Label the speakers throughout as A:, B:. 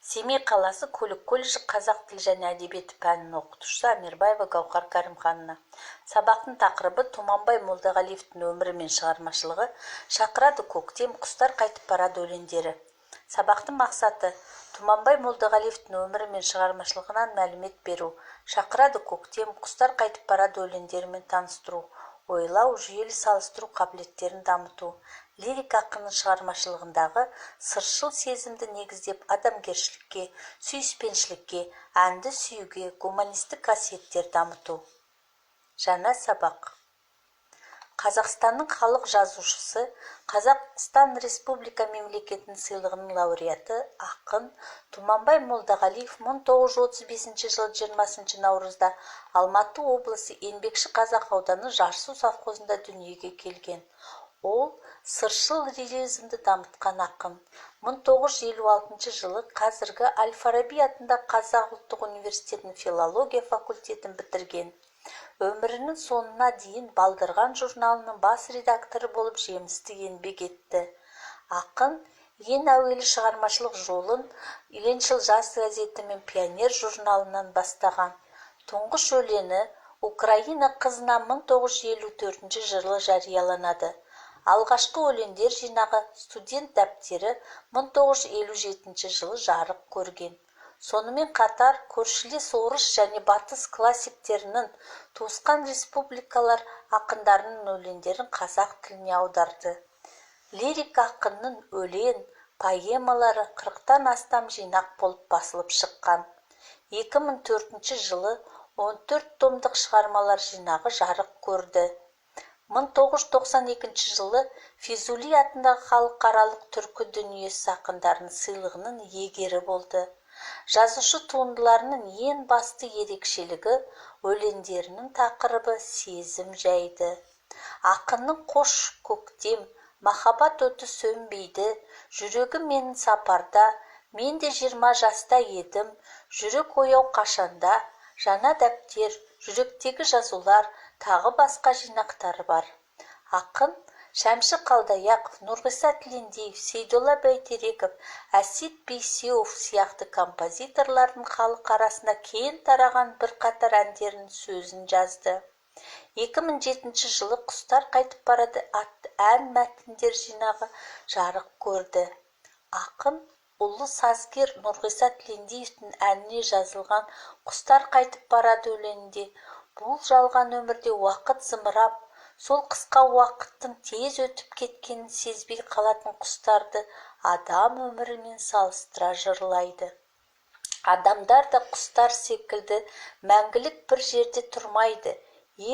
A: Семей қаласы көлік колледжі қазақ тілі және әдебиеті пәнінің оқытушысы Амирбаева Гаухар Кәрімханова. Сабақтың тақырыбы Тұманбай Молдағалиевтің өмірі мен шығармашылығы, шақырады көктем, құстар қайтып барады өлеңдері. Сабақтың мақсаты Тұманбай Молдағалиевтің өмірі мен шығармашылығынан мәлімет беру, шақырады көктем, құстар қайтып барады өлеңдерімен таныстыру, ойлау, жүйелі салыстыру қабілеттерін дамыту, лирик ақынның шығармашылығындағы сыршыл сезімді негіздеп адамгершілікке, сүйіспеншілікке, әнді сүюге, гуманистік қасиеттер дамыту. Жаңа сабақ. Қазақстанның халық жазушысы, Қазақстан Республика мемлекетінің сыйлығының лауреаты, ақын Тұманбай Молдағалиев 1935 жылы 20 наурызда Алматы облысы Еңбекші Қазақ ауданы Жарсу совхозында дүниеге келген. Ол сыршыл реализмді дамытқан ақын. 1956 жылы қазіргі Әл-Фараби атындағы Қазақ ұлттық университетінің филология факультетін бітірген. Өмірінің сонына дейін Балдырған журналының бас редакторы болып жемісті еңбек етті. Ақын ең әуелі шығармашылық жолын Леншіл жас газеті мен Пионер журналынан бастаған. Тұңғыш өлеңі Украина қызына 1954 жылы жарияланады. Алғашқы өлеңдер жинағы студент дәптері 1957 жылы жарық көрген. Сонымен қатар көршілес орыс және батыс классиктерінің туысқан республикалар ақындарының өлеңдерін қазақ тіліне аударды. Лирик ақынның өлең, поэмалары 40-тан астам жинақ болып басылып шыққан. 2004 жылы 14 томдық шығармалар жинағы жарық көрді. 1992 жылы Физули атындағы халықаралық түркі дүниесі ақындарының сыйлығының иегері болды. Жазушы туындыларының ең басты ерекшелігі өлеңдерінің тақырыбы сезім жайды. Ақынның қош көктем, махаббат оты сөнбейді, жүрегі менің сапарда, мен де 20 жаста едім, жүрек ояу қашанда, жаңа дәптер, жүректегі жазулар, тағы басқа жинақтары бар. Ақын Шәмші Қалдаяқов, Нұрғиса Тілендиев, Сейдолла Бәйтереков, Әсет Бейсеуов сияқты композиторлардың халық арасында кең тараған бірқатар әндерінің сөзін жазды. 2007 жылы Құстар қайтып барады атты ән мәтіндер жинағы жарық көрді. Ақын ұлы сазгер Нұрғиса Тілендиевтің әніне жазылған Құстар қайтып барады өлеңінде бұл жалған өмірде уақыт зымырап, сол қысқа уақыттың тез өтіп кеткенін сезбей қалатын құстарды адам өмірімен салыстыра жырлайды. Адамдар да құстар секілді мәңгілік бір жерде тұрмайды.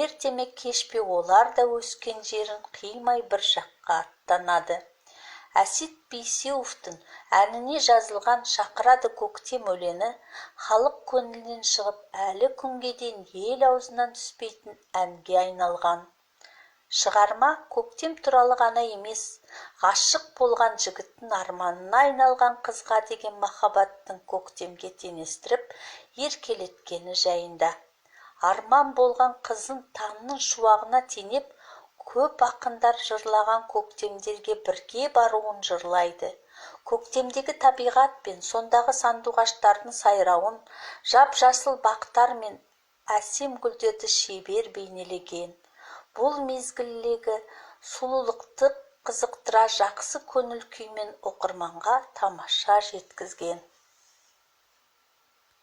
A: Ерте ме кеш пе олар да өскен жерін қимай бір жаққа аттанады. Әсет Бейсеуовтың әніне жазылған шақырады көктем өлеңі халық көңілінен шығып әлі күнге дейін ел аузынан түспейтін әнге айналған. Шығарма көктем туралы ғана емес, ғашық болған жігіттің арманына айналған қызға деген махаббаттың көктемге теңестіріп еркелеткені жайында. Арман болған қызын таңның шуағына теңеп, көп ақындар жырлаған көктемдерге бірге баруын жырлайды. Көктемдегі табиғат пен сондағы сандуғаштардың сайрауын, жап-жасыл бақтар мен әсем гүлдерді шебер бейнелеген. Бұл мезгілдегі сұлулықты қызықтыра жақсы көңіл күймен оқырманға тамаша жеткізген.